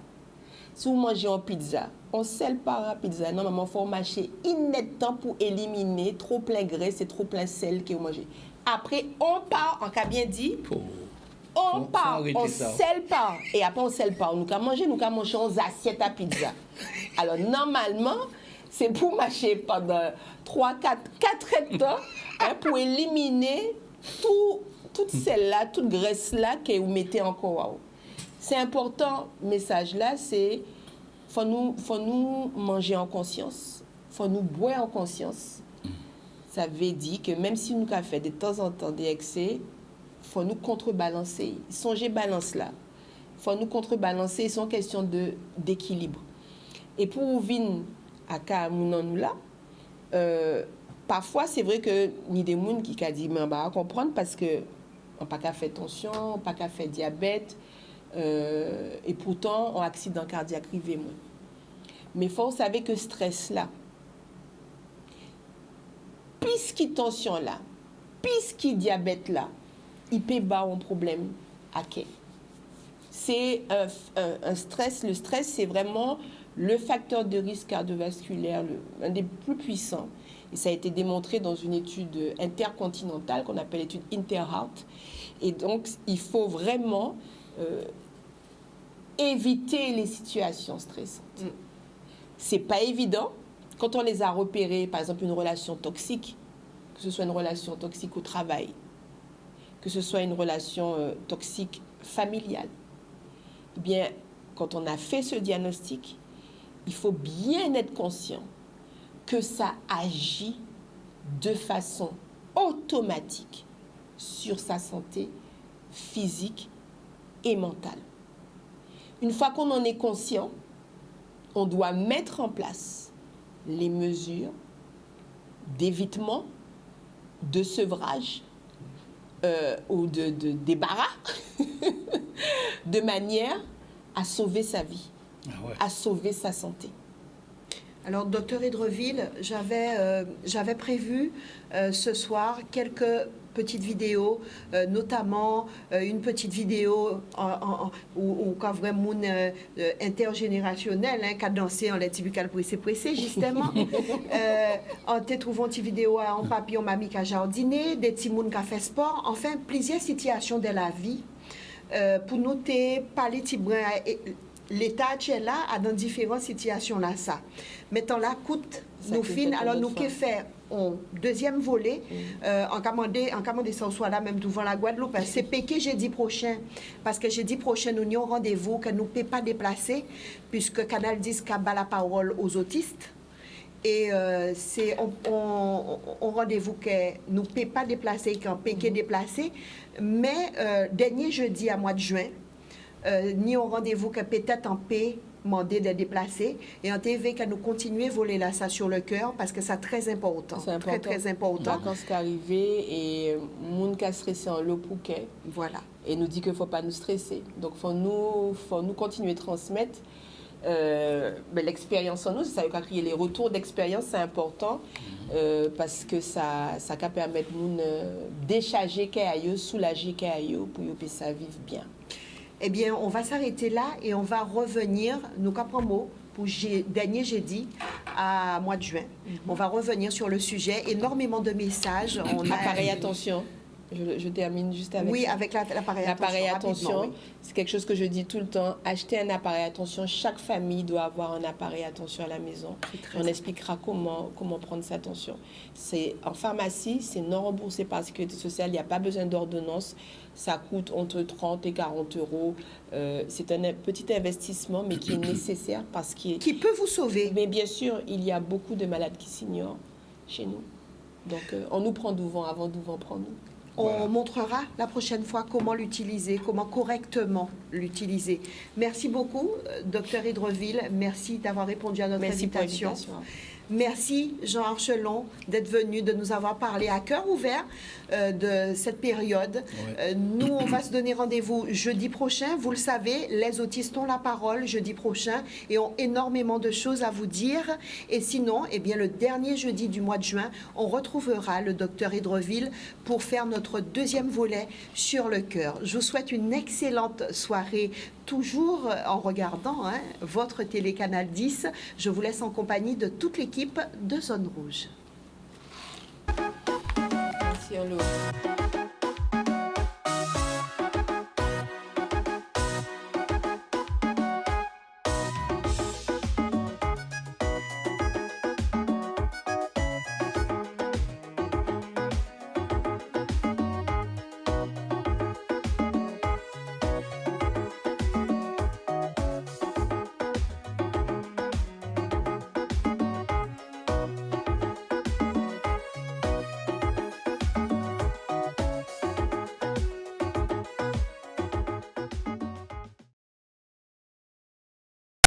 Si vous mangez en pizza, on sel par la pizza, normalement, il faut mâcher inettement pour éliminer trop plein graisse et trop plein sel que vous mangez. Après, on part, on a bien dit, on part, on sel part. Et après, on sel part. Nous allons manger, on assiettes à pizza. Alors, normalement, c'est pour mâcher pendant 4 temps hein, pour éliminer toute celle-là, toute graisse-là que vous mettez encore. C'est important, le message là, c'est faut nous manger en conscience, faut nous boire en conscience. Ça veut dire que même si nous avons fait de temps en temps des excès, faut nous contrebalancer. Songez balance là. Faut nous contrebalancer, c'est une question d'équilibre. Et pour vous venir à Kamounan là, parfois c'est vrai que ni des gens qui a dit mais on va comprendre parce que on pas qu'à faire tension, on pas qu'à faire diabète. Et pourtant, un accident cardiaque arrivé moins. Mais il faut savoir que stress là, puisqu'il tension là, puisqu'il diabète là, il peut avoir un problème à quai. C'est un stress. Le stress, c'est vraiment le facteur de risque cardiovasculaire, un des plus puissants. Et ça a été démontré dans une étude intercontinentale qu'on appelle l'étude Interheart. Et donc, il faut vraiment éviter les situations stressantes. C'est pas évident. Quand on les a repérées, par exemple une relation toxique, que ce soit une relation toxique au travail, que ce soit une relation toxique familiale, eh bien, quand on a fait ce diagnostic, il faut bien être conscient que ça agit de façon automatique sur sa santé physique et mentale. Une fois qu'on en est conscient, on doit mettre en place les mesures d'évitement, de sevrage ou de débarras de manière à sauver sa vie, à sauver sa santé. Alors, docteur Edreville, j'avais prévu ce soir quelques petites vidéos, notamment une petite vidéo où quand vraiment intergénérationnel, qui a dansé en l'étibucal pressé, justement. On te trouve une petite vidéo en papier, on m'a mis qu'à jardiner, des petits mouns qui a fait sport, enfin, plusieurs situations de la vie pour noter, parler de l'état est là dans différentes situations là ça. Mettons là coûte nous fin alors nous qui faire un deuxième volet en commander ça soit là même devant la Guadeloupe c'est péqué jeudi prochain parce que jeudi prochain nous avons rendez-vous que nous ne pouvons pas déplacer puisque Canal 10 a la parole aux autistes et c'est un rendez-vous que nous ne pouvons pas déplacer qu'un péqué déplacé mais dernier jeudi à mois de juin ni au rendez-vous que peut-être en paix mandé des déplacés et en TV qu'à nous continuer à voler là ça sur le cœur parce que c'est très important. C'est important. Très important. Vacances qui arrivent et monde qui a stressé en l'eau pour qu'elle. Voilà. Et nous dit qu'il ne faut pas nous stresser. Donc, faut nous continuer à transmettre l'expérience en nous. C'est ça qui a créé les retours d'expérience, c'est important parce que ça permet de nous décharger, soulager pour que ça vive bien. Eh bien, on va s'arrêter là et on va revenir, nous capons pour dernier jeudi à mois de juin. On va revenir sur le sujet, énormément de messages. Appareil attention. Je termine juste avec oui, ça. avec l'appareil attention. L'appareil attention, oui. C'est quelque chose que je dis tout le temps. Acheter un appareil attention. Chaque famille doit avoir un appareil attention à la maison. On expliquera comment prendre sa attention. En pharmacie, c'est non remboursé par la sécurité sociale. Il n'y a pas besoin d'ordonnance. Ça coûte entre 30 et 40 euros. C'est un petit investissement, mais qui est nécessaire parce qu'il... Qui peut vous sauver. Mais bien sûr, il y a beaucoup de malades qui s'ignorent chez nous. Donc, on nous prend du vent avant du vent prend nous. On montrera la prochaine fois comment l'utiliser, comment correctement l'utiliser. Merci beaucoup, Dr Hydreville. Merci d'avoir répondu à notre invitation. Merci, Jean Archelon, d'être venu, de nous avoir parlé à cœur ouvert de cette période. Ouais. Nous, on va se donner rendez-vous jeudi prochain. Vous le savez, les autistes ont la parole jeudi prochain et ont énormément de choses à vous dire. Et sinon, eh bien, le dernier jeudi du mois de juin, on retrouvera le docteur Hydreville pour faire notre deuxième volet sur le cœur. Je vous souhaite une excellente soirée, toujours en regardant votre télécanal 10. Je vous laisse en compagnie de toute l'équipe de Zone Rouge. Merci, Anlo.